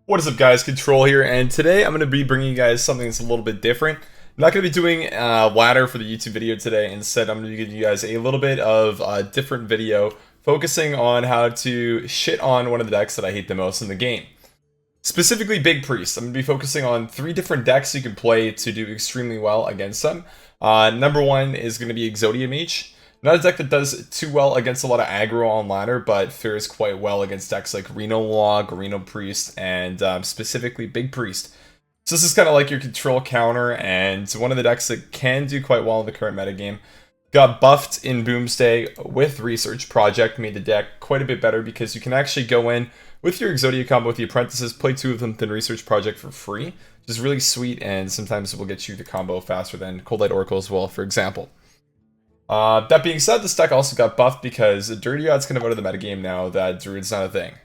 What is up, guys? Control here, and today I'm going to be bringing you guys something that's a little bit different. I'm not going to be doing a ladder for the YouTube video today. Instead, I'm going to be giving you guys a little bit of a different video focusing on how to shit on one of the decks that I hate the most in the game. Specifically, Big Priest. I'm going to be focusing on 3 different decks you can play to do extremely well against them. Number 1 is going to be Exodia Mage. Not a deck that does too well against a lot of aggro on ladder, but fares quite well against decks like Reno Log, Reno Priest, and specifically Big Priest. So this is kind of like your control counter, and one of the decks that can do quite well in the current metagame. Got buffed in Boomsday with Research Project, made the deck quite a bit better because you can actually go in with your Exodia combo with the Apprentices, play 2 of them within Research Project for free, which is really sweet, and sometimes it will get you the combo faster than Cold Light Oracle as well, for example. That being said, this deck also got buffed because Dirty God's kind of out of the metagame now that Druid's not a thing.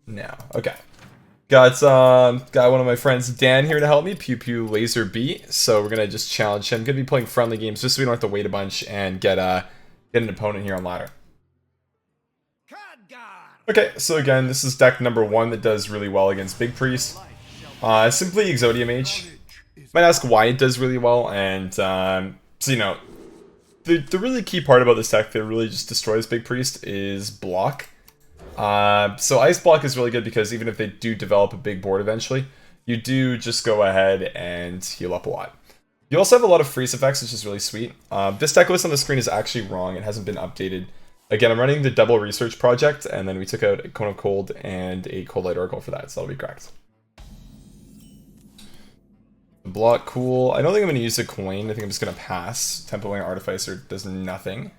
Now, okay. Got one of my friends, Dan, here to help me, Pew Pew Laser B. So we're gonna just challenge him. Gonna be playing friendly games just so we don't have to wait a bunch and get an opponent here on ladder. Okay, so again, this is deck number 1 that does really well against Big Priest. Simply Exodia Mage. Might ask why it does really well, and so you know, the really key part about this deck that really just destroys Big Priest is block. So Ice Block is really good because even if they do develop a big board eventually, you do just go ahead and heal up a lot. You also have a lot of freeze effects, which is really sweet. This deck list on the screen is actually wrong. It hasn't been updated. Again, I'm running the double Research Project, and then we took out a Cone of Cold and a Cold Light Oracle for that, so that'll be correct. Block, cool. I don't think I'm going to use a coin. I think I'm just going to pass. Tempoing Artificer does nothing.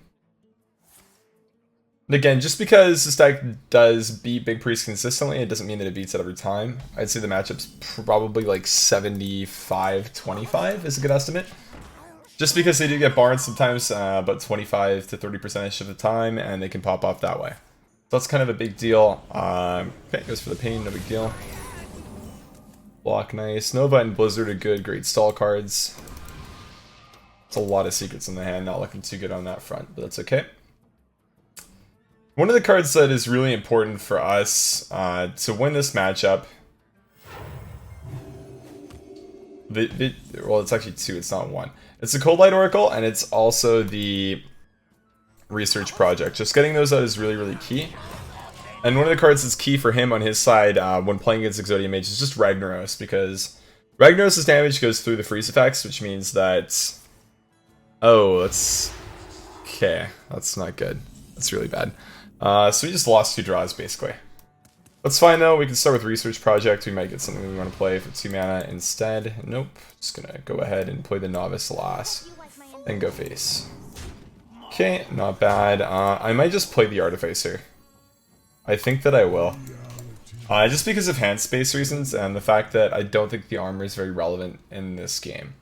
And again, just because this deck does beat Big Priest consistently, it doesn't mean that it beats it every time. I'd say the matchup's probably like 75-25 is a good estimate. Just because they do get barred sometimes about 25 to 30% of the time, and they can pop off that way. So that's kind of a big deal. Okay, goes for the pain, no big deal. Block, nice. Nova and Blizzard are good, great stall cards. It's a lot of secrets in the hand, not looking too good on that front, but that's okay. One of the cards that is really important for us to win this matchup... well, it's actually 2, it's not 1. It's the Cold Light Oracle, and it's also the Research Project. Just getting those out is really, really key. And one of the cards that's key for him on his side when playing against Exodia Mage is just Ragnaros, because Ragnaros' damage goes through the freeze effects, which means that... oh, that's... okay, that's not good. That's really bad. So we just lost 2 draws, basically. That's fine, though. We can start with Research Project. We might get something we want to play for 2 mana instead. Nope. Just gonna go ahead and play the Novice last. Then go face. Okay, not bad. I might just play the Artificer. I think that I will. Just because of hand space reasons and the fact that I don't think the armor is very relevant in this game.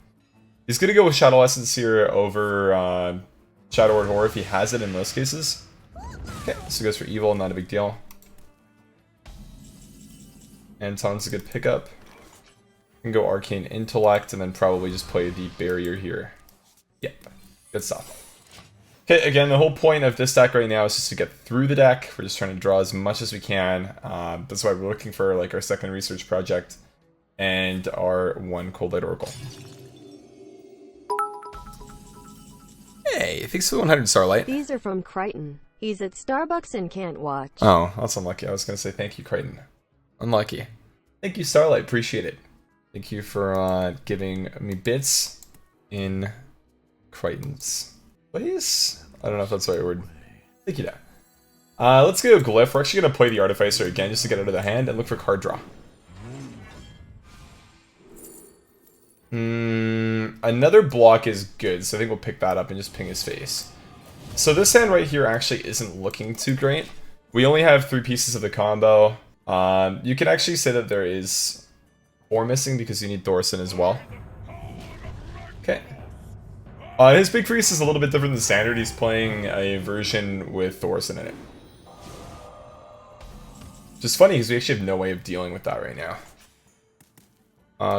He's going to go with Shadow Essence here over Shadow Word Horror if he has it in most cases. Okay, so he goes for Evil, not a big deal. Anton's a good pickup. Can go Arcane Intellect and then probably just play the Barrier here. Yep, good stuff. Okay, again, the whole point of this deck right now is just to get through the deck. We're just trying to draw as much as we can. That's why we're looking for like our second Research Project and our 1 Cold Light Oracle. Hey, thanks for the 100 Starlight. These are from Crichton. He's at Starbucks and can't watch. Oh, that's unlucky. I was going to say thank you, Crichton. Unlucky. Thank you, Starlight. Appreciate it. Thank you for giving me bits in Crichton's. Please? I don't know if that's the right word. Thank you, Dad. Let's go Glyph. We're actually going to play the Artificer again just to get out of the hand and look for card draw. Another block is good, so I think we'll pick that up and just ping his face. So this hand right here actually isn't looking too great. We only have 3 pieces of the combo. You can actually say that there is 4 missing because you need Thorson as well. Okay. His Big Priest is a little bit different than standard. He's playing a version with Thorson in it. Which is funny because we actually have no way of dealing with that right now.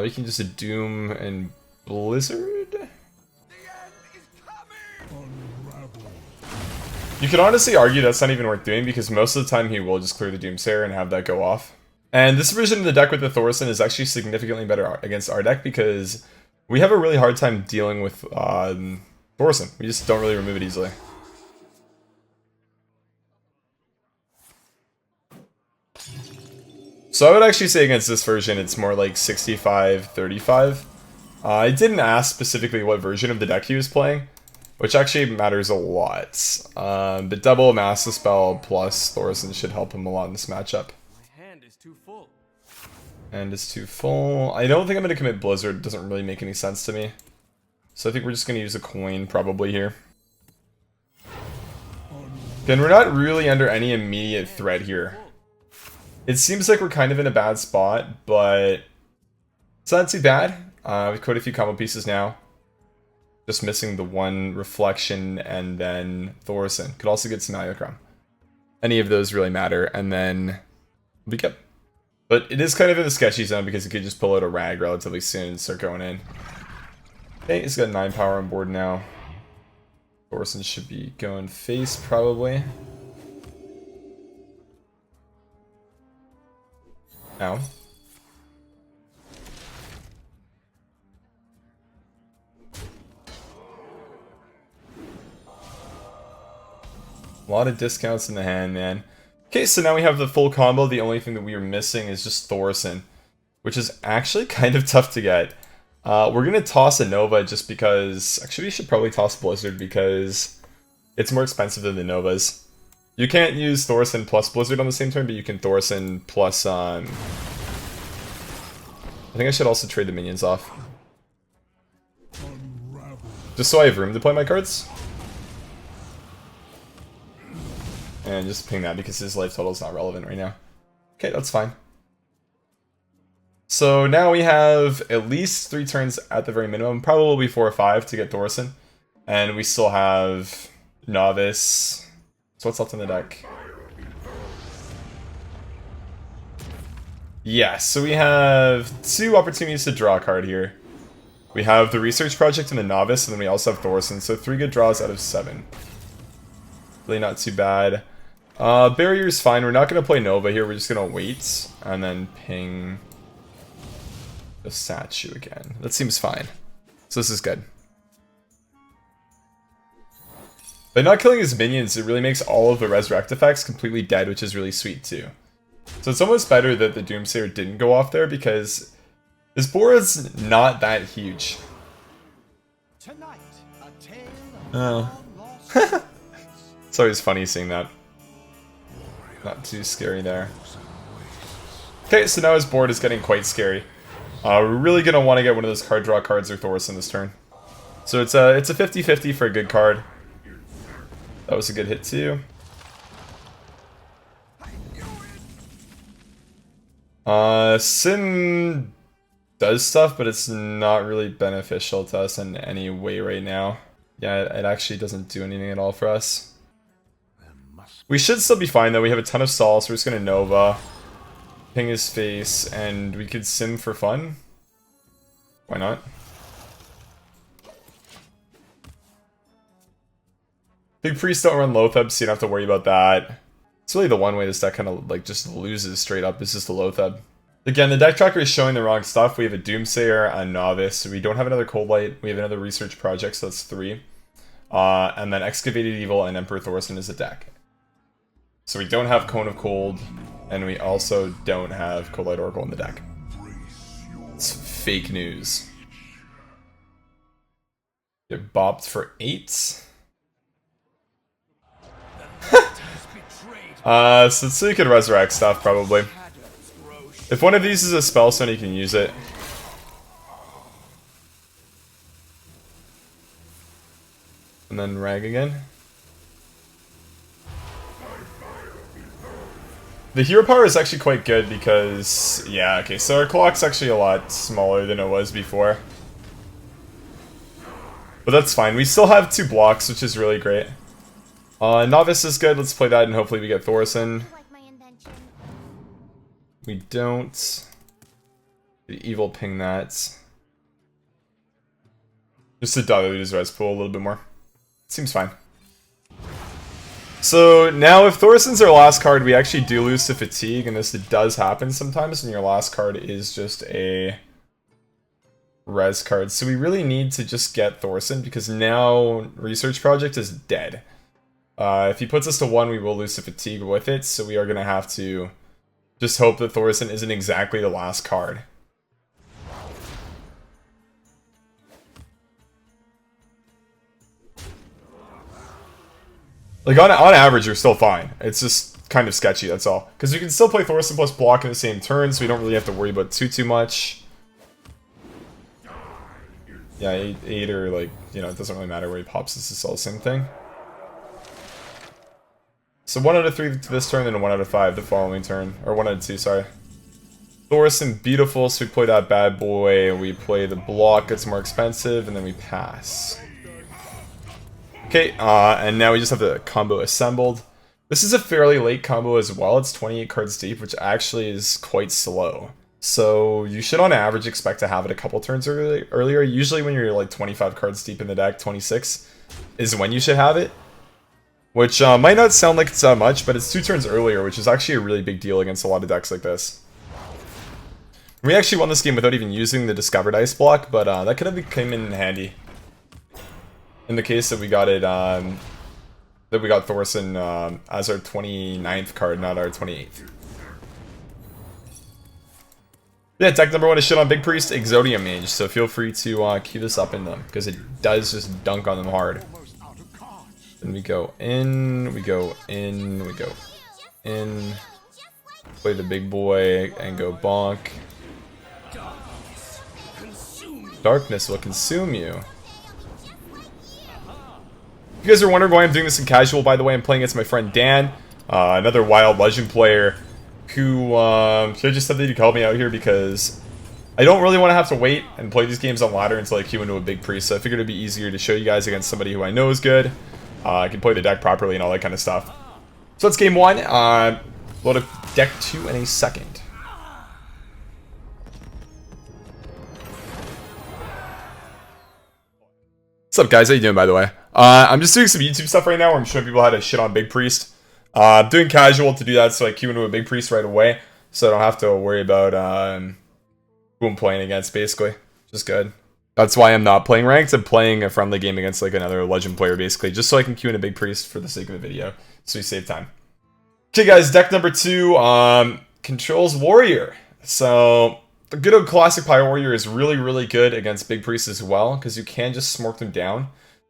We can just Doom and Blizzard? You could honestly argue that's not even worth doing because most of the time he will just clear the Doomsayer and have that go off. And this version of the deck with the Thorson is actually significantly better against our deck because we have a really hard time dealing with Thorson. We just don't really remove it easily. So I would actually say against this version it's more like 65-35. I didn't ask specifically what version of the deck he was playing, which actually matters a lot. But double Master Spell plus Thorson should help him a lot in this matchup. My hand is too full. And it's too full. I don't think I'm going to commit Blizzard. It doesn't really make any sense to me. So I think we're just going to use a coin probably here. Again, we're not really under any immediate threat here. It seems like we're kind of in a bad spot, but it's not too bad. We've quite a few combo pieces now. Just missing the one Reflection and then Thorson. Could also get some Iochrome. Any of those really matter, and then we'll be good. But it is kind of in the sketchy zone because it could just pull out a Rag relatively soon and start going in. Okay, he's got 9 power on board now. Thorson should be going face probably. Ow. A lot of discounts in the hand, man. Okay, so now we have the full combo. The only thing that we are missing is just Thorson, which is actually kind of tough to get. We're going to toss a Nova just because... Actually, we should probably toss Blizzard because it's more expensive than the Novas. You can't use Thorson plus Blizzard on the same turn, but you can Thorson plus... I think I should also trade the minions off. Just so I have room to play my cards. And just ping that because his life total is not relevant right now. Okay, that's fine. So now we have at least 3 turns at the very minimum. Probably 4 or 5 to get Thorson. And we still have Novice. So what's left in the deck? Yeah, so we have 2 opportunities to draw a card here. We have the Research Project and the Novice, and then we also have Thorson. So 3 good draws out of 7. Really not too bad. Barrier's fine. We're not going to play Nova here. We're just going to wait and then ping the statue again. That seems fine. So this is good. By not killing his minions, it really makes all of the Resurrect effects completely dead, which is really sweet too. So it's almost better that the Doomsayer didn't go off there because this board is not that huge. Oh. It's always funny seeing that. Not too scary there. Okay, so now his board is getting quite scary. We're really going to want to get one of those card draw cards or Thorson this turn. So it's a 50-50 for a good card. That was a good hit too. Sin does stuff, but it's not really beneficial to us in any way right now. Yeah, it actually doesn't do anything at all for us. We should still be fine though. We have a ton of Sol, so we're just gonna Nova, ping his face, and we could sim for fun. Why not? Big Priest don't run Lotheb, so you don't have to worry about that. It's really the one way this deck kind of like just loses straight up is just the Lotheb. Again, the deck tracker is showing the wrong stuff. We have a Doomsayer, a Novice. We don't have another Cold Light. We have another Research Project, so that's 3. And then Excavated Evil and Emperor Thorson is a deck. So we don't have Cone of Cold, and we also don't have Cold Light Oracle in the deck. It's fake news. Get bopped for 8. So you could resurrect stuff, probably. If one of these is a spellstone, you can use it. And then rag again. The hero power is actually quite good because... Yeah, okay, so our clock's actually a lot smaller than it was before. But that's fine. We still have 2 blocks, which is really great. Novice is good. Let's play that and hopefully we get Thorson. We don't. The evil ping that. Just to dilute his res pool a little bit more. Seems fine. So now if Thorson's our last card, we actually do lose to Fatigue, and this does happen sometimes, and your last card is just a res card. So we really need to just get Thorson, because now Research Project is dead. If he puts us to 1, we will lose to Fatigue with it, so we are going to have to just hope that Thorson isn't exactly the last card. Like, on average, you're still fine. It's just kind of sketchy, that's all. Because you can still play Thorson plus block in the same turn, so we don't really have to worry about too much. Yeah, 8 or, like, you know, it doesn't really matter where he pops, it's all the same thing. So 1 out of 3 this turn, then 1 out of 5 the following turn. Or 1 out of 2, sorry. Thorson, beautiful, so we play that bad boy, we play the block, gets more expensive, and then we pass. Okay, and now we just have the combo assembled. This is a fairly late combo as well, it's 28 cards deep, which actually is quite slow. So you should on average expect to have it a couple turns earlier. Usually when you're like 25 cards deep in the deck, 26 is when you should have it. Which might not sound like it's that much, but it's 2 turns earlier, which is actually a really big deal against a lot of decks like this. We actually won this game without even using the Discovered Ice block, but that could have come in handy. In the case that we got it, that we got Thorson as our 29th card, not our 28th. Yeah, deck number 1 is shit on Big Priest, Exodia Mage, so feel free to queue this up in them, because it does just dunk on them hard. Then we go in, we go in, we go in, play the big boy, and go bonk. Darkness will consume you. If you guys are wondering why I'm doing this in casual, by the way, I'm playing against my friend Dan, another wild legend player, who should have just said that he'd call me out here because I don't really want to have to wait and play these games on ladder until I queue into a big priest, so I figured it'd be easier to show you guys against somebody who I know is good. I can play the deck properly and all that kind of stuff. So that's game 1. Load up deck 2 in a second. What's up, guys? How you doing, by the way? I'm just doing some YouTube stuff right now where I'm showing people how to shit on Big Priest. I'm doing casual to do that so I queue into a Big Priest right away, so I don't have to worry about who I'm playing against, basically. Just good. That's why I'm not playing ranked. I'm playing a friendly game against like another legend player, basically, just so I can queue in a Big Priest for the sake of the video, so we save time. Okay, guys, deck number 2 controls Warrior. So the good old classic Pyro Warrior is really, really good against Big Priest as well, because you can just smork them down.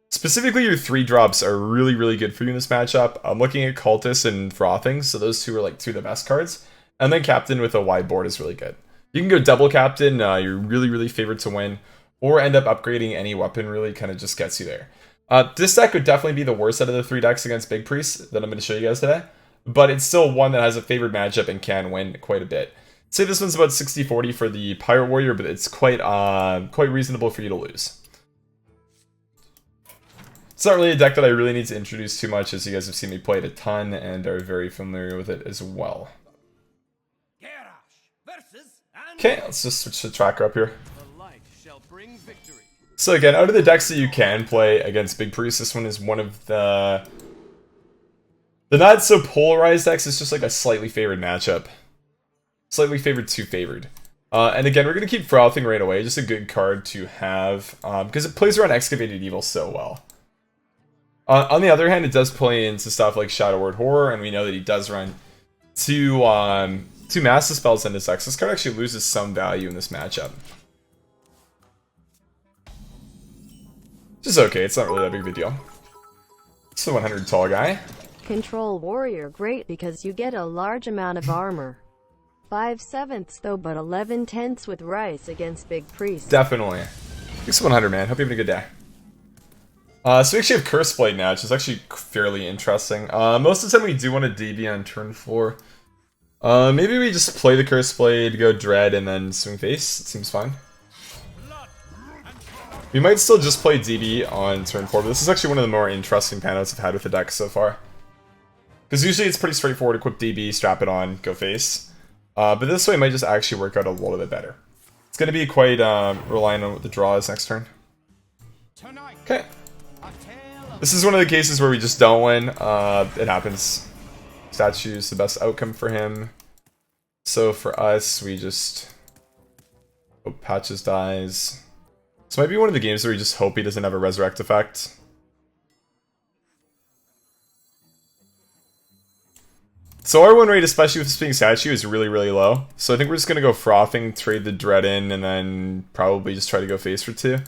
Specifically, your 3 drops are really, really good for you in this matchup. I'm looking at Cultist and Frothing, so those 2 are like 2 of the best cards. And then Captain with a wide board is really good. You can go double Captain, you're really, really favored to win, or end up upgrading any weapon, really kind of just gets you there. This deck would definitely be the worst out of the 3 decks against Big Priest that I'm going to show you guys today, but it's still one that has a favored matchup and can win quite a bit. I'd say this one's about 60-40 for the Pirate Warrior, but it's quite reasonable for you to lose. It's not really a deck that I really need to introduce too much, as you guys have seen me play it a ton and are very familiar with it as well. Okay, let's just switch the tracker up here. So again, out of the decks that you can play against Big Priest, this one is one of the not so polarized decks. It's just like a slightly favored matchup. Slightly favored to favored. And again, we're going to keep Frothing right away. Just a good card to have, because it plays around Excavated Evil so well. On the other hand, it does play into stuff like Shadow Word Horror, and we know that he does run two Master Spells in this deck. So this card actually loses some value in this matchup. Which is okay, it's not really that big of a deal. It's the 100 tall guy. Control Warrior great because you get a large amount of armor. 5/7 though, but 11/10 with Rice against Big Priest. Definitely. Thanks 100, man. Hope you're having a good day. So we actually have Curse Blade now, which is actually fairly interesting. Most of the time we do want to DB on turn 4. Maybe we just play the Curse Blade, go Dread, and then swing face. It seems fine. We might still just play DB on turn 4, but this is actually one of the more interesting panouts I've had with the deck so far. Because usually it's pretty straightforward, equip DB, strap it on, go face. But this way might just actually work out a little bit better. It's going to be quite reliant on what the draw is next turn. Okay. This is one of the cases where we just don't win. It happens. Statue's the best outcome for him. So for us, we just hope Patches dies. This might be one of the games where we just hope he doesn't have a resurrect effect. So our win rate, especially with this being statue, is really, really low. So I think we're just going to go frothing, trade the dread in, and then probably just try to go face for 2.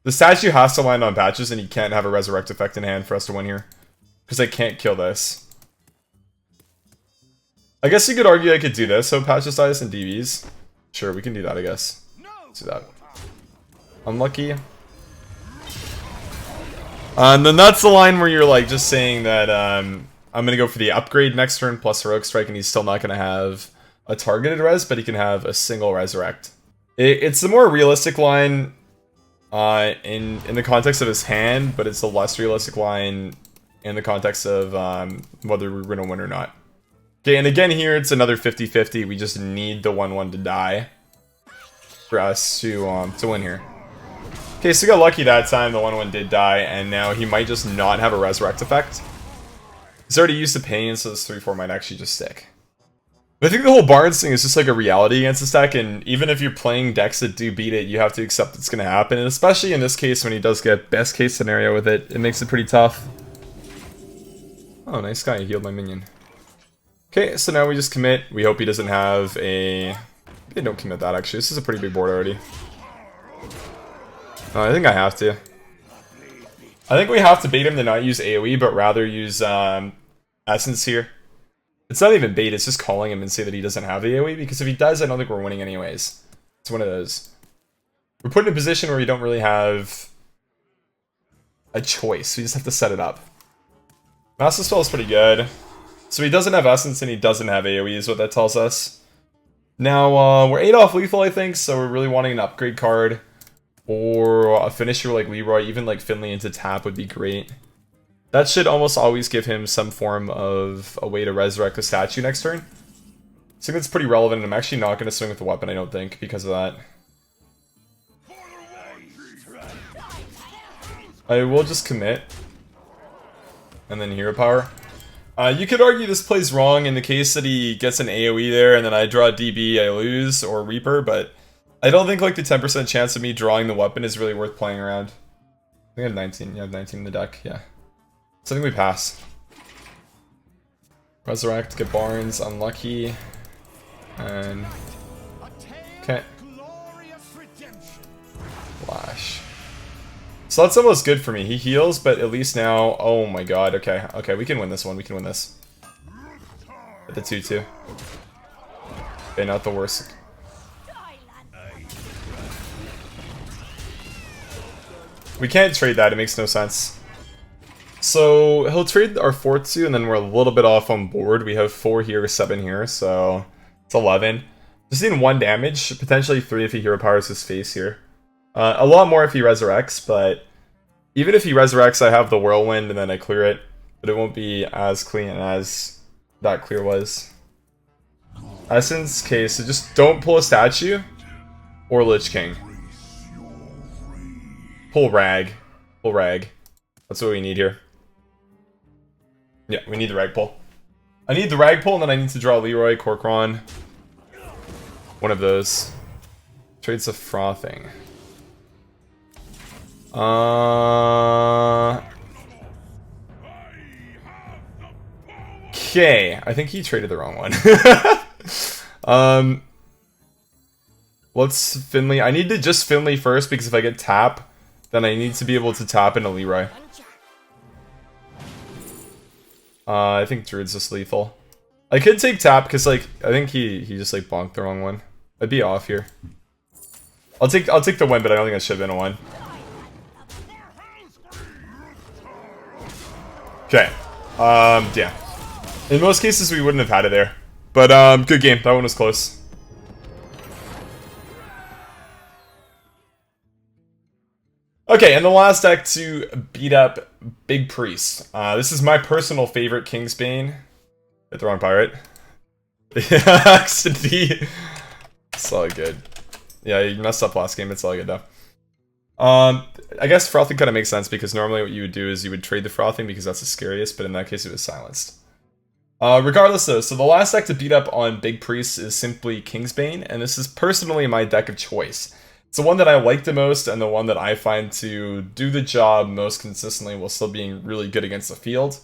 The statue has to land on Patches, and he can't have a resurrect effect in hand for us to win here. Because I can't kill this. I guess you could argue I could do this, so Patches dies and DBs. Sure, we can do that, I guess. Let's do that. Unlucky. And then that's the line where you're like just saying that I'm gonna go for the upgrade next turn plus heroic strike, and he's still not gonna have a targeted res, but he can have a single resurrect. It's the more realistic line in the context of his hand, but it's the less realistic line in the context of whether we're gonna win or not. Okay, and again here it's another 50-50. We just need the 1/1 to die for us to win here. Okay, so we got lucky that time. The 1/1 did die, and now he might just not have a resurrect effect. He's already used the pain, so this 3/4 might actually just stick. But I think the whole Barnes thing is just like a reality against this deck, and even if you're playing decks that do beat it, you have to accept it's going to happen. And especially in this case, when he does get best case scenario with it, it makes it pretty tough. Oh, nice guy. He healed my minion. Okay, so now we just commit. We hope he doesn't have a... They don't commit that, actually. This is a pretty big board already. I think I have to. I think we have to bait him to not use AoE, but rather use Essence here. It's not even bait, it's just calling him and say that he doesn't have the AoE, because if he does, I don't think we're winning anyways. It's one of those. We're put in a position where we don't really have a choice. We just have to set it up. Master Spell is pretty good. So he doesn't have Essence and he doesn't have AoE is what that tells us. Now, we're 8 off lethal, I think, so we're really wanting an upgrade card. Or a finisher like Leroy, even like Finley into tap would be great. That should almost always give him some form of a way to resurrect the statue next turn. So I think that's pretty relevant, and I'm actually not going to swing with the weapon, I don't think, because of that. I will just commit. And then hero power. You could argue this plays wrong in the case that he gets an AoE there, and then I draw DB, I lose, or Reaper, but I don't think like the 10% chance of me drawing the weapon is really worth playing around. I think I have 19. You have 19 in the deck, yeah. So I think we pass. Resurrect, get Barnes, unlucky. And... okay. Flash. So that's almost good for me. He heals, but at least now... oh my god, okay. Okay, we can win this one. We can win this. At the 2-2. Okay, not the worst. We can't trade that, it makes no sense. So he'll trade our 4-2, and then we're a little bit off on board. We have 4 here, 7 here, so it's 11. Just need 1 damage, potentially 3 if he hero powers his face here. A lot more if he resurrects, but even if he resurrects, I have the whirlwind and then I clear it. But it won't be as clean as that clear was. Essence, okay, so just don't pull a statue or Lich King. Pull Rag. Pull Rag. That's what we need here. Yeah, we need the Rag pull. I need the Rag pull, and then I need to draw Leroy, Corcoran. One of those. Trades of Frothing. Okay, I think he traded the wrong one. Let's Finley. I need to just Finley first, because if I get tap, then I need to be able to tap into Leroy. I think Druid's just lethal. I could take tap, because like I think he just like bonked the wrong one. I'd be off here. I'll take the win, but I don't think I should have been a 1. Okay. Yeah. In most cases we wouldn't have had it there. But good game. That one was close. Okay, and the last deck to beat up Big Priest. This is my personal favorite Kingsbane. Hit the wrong pirate. X to D. It's all good. Yeah, you messed up last game. It's all good though. I guess frothing kind of makes sense because normally what you would do is you would trade the frothing because that's the scariest, but in that case it was silenced. Regardless though, so the last deck to beat up on Big Priest is simply Kingsbane, and this is personally my deck of choice. It's the one that I like the most and the one that I find to do the job most consistently while still being really good against the field.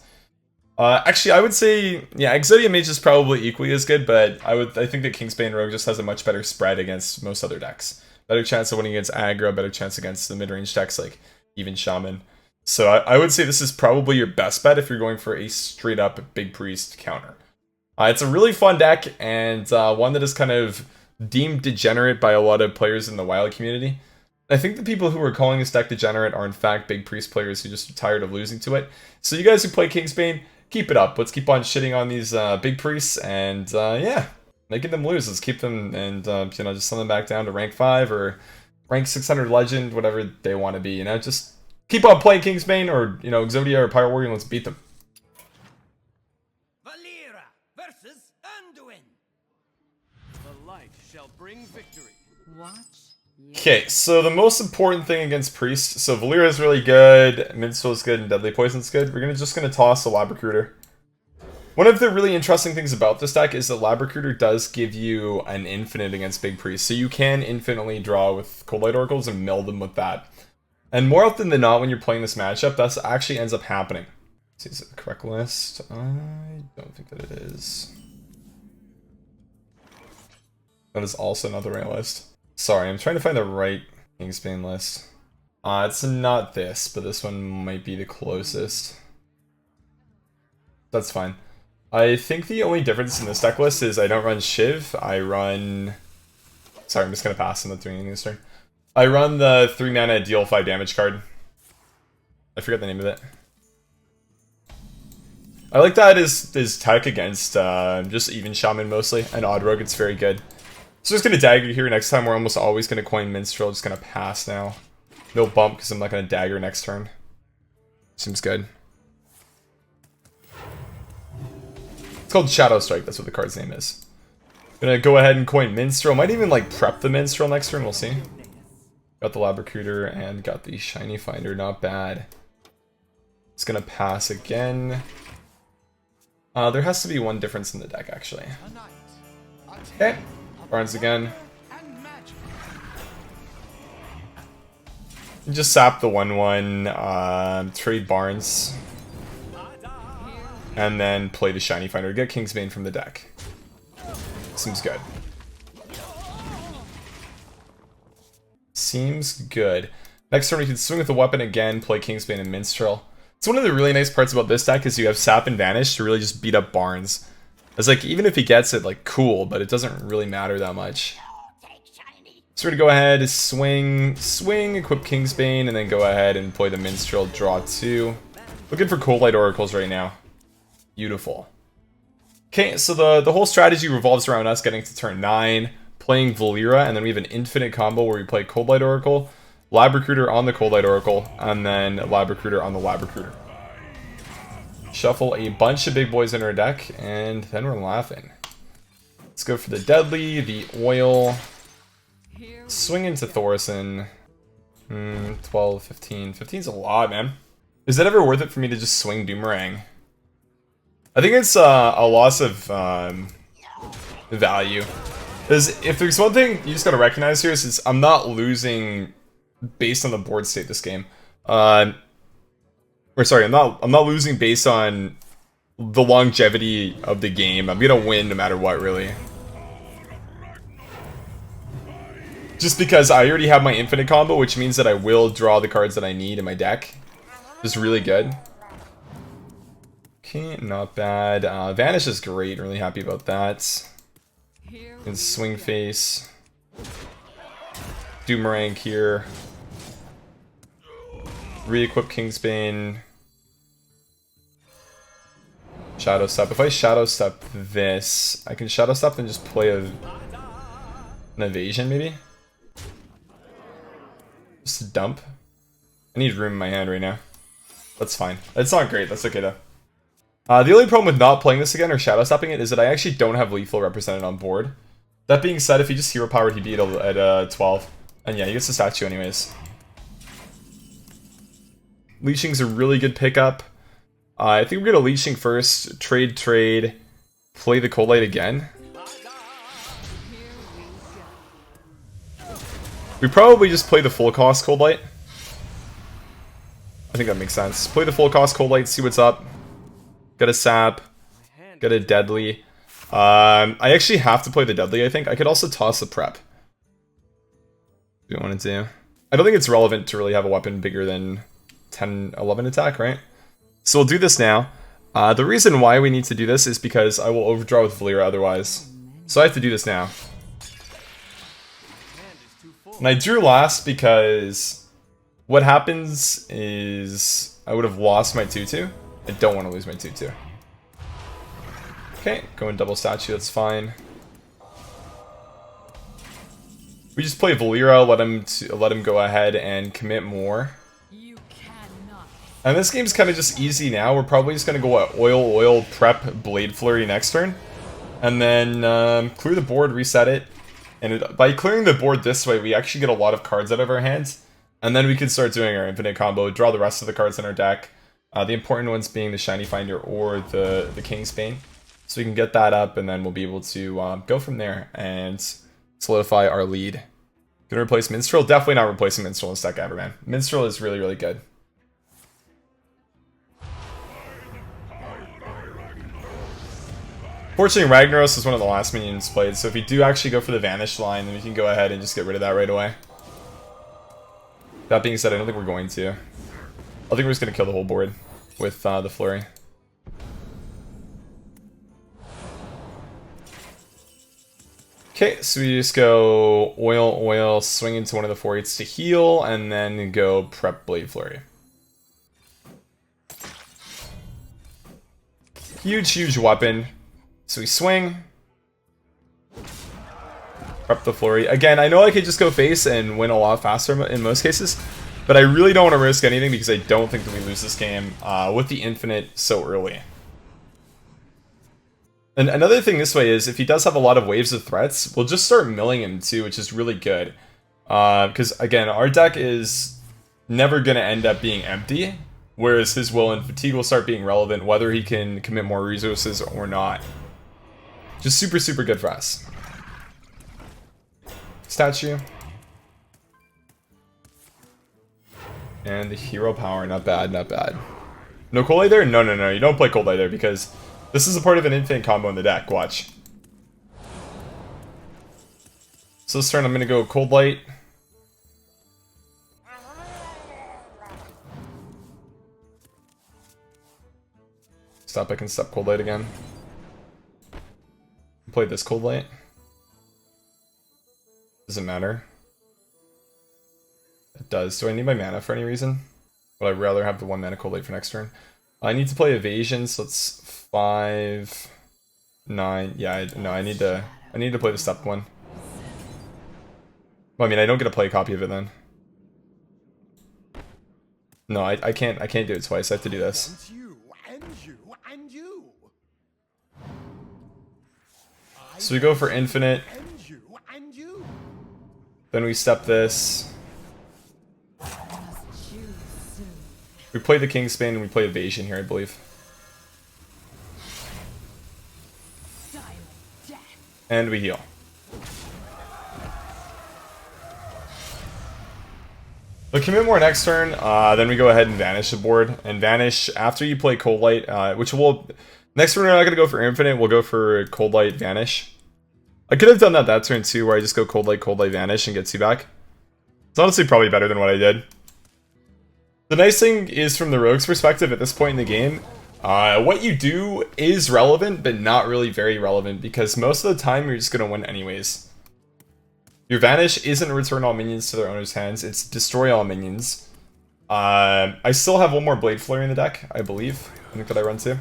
Actually, I would say, yeah, Exodia Mage is probably equally as good, but I think that Kingsbane Rogue just has a much better spread against most other decks. Better chance of winning against aggro, better chance against the mid-range decks like even Shaman. So I would say this is probably your best bet if you're going for a straight-up Big Priest counter. It's a really fun deck, and one that is kind of deemed degenerate by a lot of players in the Wild community. I think the people who are calling this deck degenerate are in fact Big Priest players who just are tired of losing to it. So you guys who play Kingsbane, keep it up. Let's keep on shitting on these Big Priests, and yeah, making them lose. Let's keep them, and you know, just send them back down to rank 5 or rank 600 legend, whatever they want to be. You know, just keep on playing Kingsbane or, you know, Exodia or Pirate Warrior, and let's beat them. Valera versus Anduin. The light shall bring victory. Watch. Okay, so the most important thing against Priest, so Valera is really good, Minstrel is good, and Deadly Poison's good. We're just gonna toss a Lab Recruiter. One of the really interesting things about this deck is that Lab Recruiter does give you an infinite against Big Priest, so you can infinitely draw with Cold Light Oracles and mill them with that. And more often than not, when you're playing this matchup, that actually ends up happening. Let's see, is it the correct list? I don't think that it is. That is also not the right list. Sorry, I'm trying to find the right Kingsbane list. It's not this, but this one might be the closest. That's fine. I think the only difference in this deck list is I don't run Shiv, I run... Sorry, I'm just gonna pass, I'm not doing anything this turn. I run the 3 mana deal 5 damage card. I forget the name of it. I like that is tech against just even Shaman mostly, and Odd Rogue, it's very good. So just gonna dagger here next time. We're almost always gonna coin Minstrel. Just gonna pass now. No bump because I'm not gonna dagger next turn. Seems good. It's called Shadow Strike. That's what the card's name is. Gonna go ahead and coin Minstrel. Might even like prep the Minstrel next turn. We'll see. Got the Lab Recruiter and got the Shiny Finder. Not bad. It's gonna pass again. There has to be one difference in the deck actually. Okay. Barnes again. Just sap the 1/1, trade Barnes, and then play the Shiny Finder. Get Kingsbane from the deck. Seems good. Seems good. Next turn we can swing with the weapon again, play Kingsbane and Minstrel. It's one of the really nice parts about this deck is you have Sap and Vanish to really just beat up Barnes. It's like, even if he gets it, like, cool, but it doesn't really matter that much. So we're gonna go ahead, swing, equip Kingsbane, and then go ahead and play the Minstrel, draw 2. Looking for Cold Light Oracles right now. Beautiful. Okay, so the whole strategy revolves around us getting to turn 9, playing Valera, and then we have an infinite combo where we play Cold Light Oracle, Lab Recruiter on the Cold Light Oracle, and then Lab Recruiter on the Lab Recruiter. Shuffle a bunch of big boys in our deck, and then we're laughing. Let's go for the Deadly, the Oil, swing into Thorson. 12, 15. 15's a lot, man. Is it ever worth it for me to just swing Doomerang? I think it's a loss of value. Because if there's one thing you just gotta recognize here is I'm not losing based on the board state this game. Or sorry, I'm not losing based on the longevity of the game. I'm gonna win no matter what, really. Just because I already have my infinite combo, which means that I will draw the cards that I need in my deck. Just really good. Okay, not bad. Vanish is great, really happy about that. And Swing Face. Doomerang here. Re-equip Kingsbane. Shadow Step. If I Shadow Step this, I can Shadow Step and just play an Evasion, maybe? Just a dump. I need room in my hand right now. That's fine. It's not great. That's okay, though. The only problem with not playing this again or Shadow Stepping it is that I actually don't have Lethal represented on board. That being said, if he just Hero Powered, he'd be at 12. And yeah, he gets the statue anyways. Leeching's a really good pickup. I think we're gonna Leeching first, trade, play the Cold Light again. We probably just play the full cost Cold Light. I think that makes sense. Play the full cost Cold Light, see what's up. Get a sap, get a deadly. I actually have to play the deadly, I think. I could also toss the prep. Do you want to do? I don't think it's relevant to really have a weapon bigger than 10, 11 attack, right? So we'll do this now. The reason why we need to do this is because I will overdraw with Valera otherwise. So I have to do this now. And I drew last because what happens is I would have lost my 2-2. I don't want to lose my 2-2. Okay, go in double statue, that's fine. We just play Valera, let him go ahead and commit more. And this game's kind of just easy now. We're probably just going to go oil, prep, Blade Flurry next turn. And then clear the board, reset it. And by clearing the board this way, we actually get a lot of cards out of our hands. And then we can start doing our infinite combo, draw the rest of the cards in our deck. The important ones being the Shiny Finder or the Kingsbane. So we can get that up, and then we'll be able to go from there and solidify our lead. Gonna replace Minstrel? Definitely not replacing Minstrel in this deck ever, man. Minstrel is really, really good. Fortunately, Ragnaros is one of the last minions played, so if we do actually go for the Vanish line, then we can go ahead and just get rid of that right away. That being said, I don't think we're going to. I think we're just going to kill the whole board with the Flurry. Okay, so we just go oil, swing into one of the 4/8s to heal, and then go prep Blade Flurry. Huge weapon. So we swing. Prep the Flurry. Again, I know I could just go face and win a lot faster in most cases, but I really don't want to risk anything because I don't think that we lose this game with the infinite so early. And another thing this way is, if he does have a lot of waves of threats, we'll just start milling him too, which is really good. Because, again, our deck is never going to end up being empty, whereas his will and fatigue will start being relevant, whether he can commit more resources or not. Just super good for us. Statue. And the hero power, not bad. No Cold Light there? No, you don't play Cold Light there because this is a part of an infinite combo in the deck, watch. So this turn I'm going to go Cold Light. Stop, I can step Cold Light again. Play this Cold Light. Doesn't matter. It does. Do I need my mana for any reason? Would I rather have the 1 mana Cold Light for next turn? I need to play Evasion, so it's 5, 9. Yeah, no, I need to play the step one. Well, I mean, I don't get to play a copy of it then. No, I can't do it twice. I have to do this. So we go for infinite. Then we step this. We play the Kingsbane and we play Evasion here, I believe. And we heal. We'll commit more next turn, then we go ahead and Vanish the board. And Vanish after you play Cold Light, which will... Next turn we're not going to go for Infinite, we'll go for Cold Light, Vanish. I could have done that turn too, where I just go Cold Light, Vanish and get 2 back. It's honestly probably better than what I did. The nice thing is, from the Rogue's perspective at this point in the game, what you do is relevant, but not really very relevant, because most of the time you're just going to win anyways. Your Vanish isn't return all minions to their owner's hands, it's destroy all minions. I still have one more Blade Flurry in the deck, I believe. I think that I run to.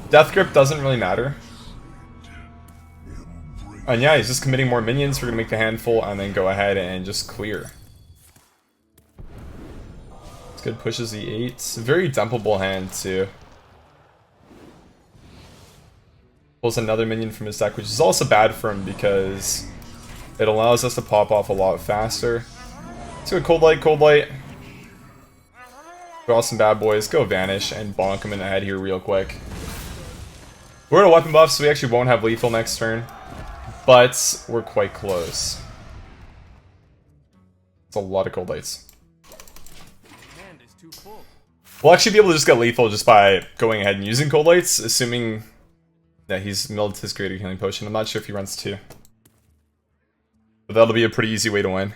Death Grip doesn't really matter. And yeah, he's just committing more minions. We're going to make the hand full and then go ahead and just clear. It's good, pushes the 8. Very dumpable hand too. Pulls another minion from his deck, which is also bad for him because it allows us to pop off a lot faster. Let's go Cold Light. Draw some bad boys, go Vanish, and bonk him in the head here real quick. We're at a weapon buff, so we actually won't have lethal next turn. But we're quite close. It's a lot of cold lights. Hand is too full. We'll actually be able to just get lethal just by going ahead and using cold lights, assuming that he's milled his greater healing potion. I'm not sure if he runs 2. But that'll be a pretty easy way to win.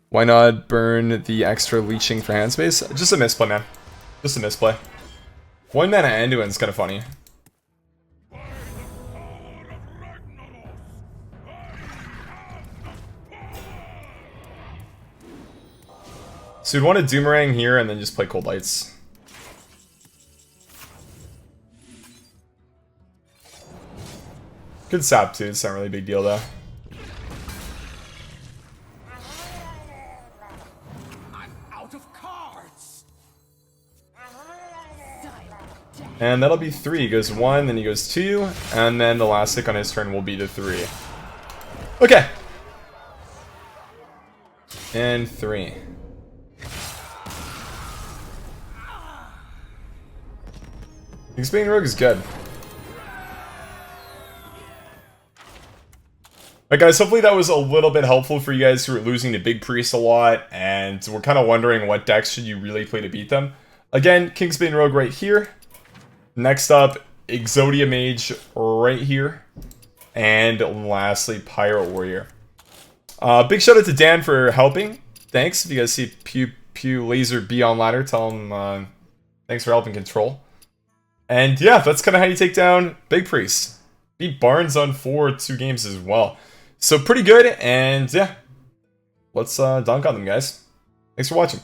Why not burn the extra leeching for hand space? Just a misplay, man. Just a misplay. 1 mana Anduin's kind of funny. So you'd want to Doomerang here and then just play Cold Lights. Good sap too, it's not really a big deal though. I'm out of cards. And that'll be 3. He goes 1, then he goes 2, and then the last tick on his turn will be the 3. Okay. And 3. Kingsbane Rogue is good. Alright guys, hopefully that was a little bit helpful for you guys who are losing to Big Priest a lot, and we're kind of wondering what decks should you really play to beat them. Again, Kingsbane Rogue right here. Next up, Exodia Mage right here. And lastly, Pirate Warrior. Big shout out to Dan for helping. Thanks. If you guys see Pew Laser B on ladder, tell him thanks for helping control. And yeah, that's kind of how you take down Big Priest. Beat Barnes on 2 games as well. So pretty good, and yeah. Let's dunk on them, guys. Thanks for watching.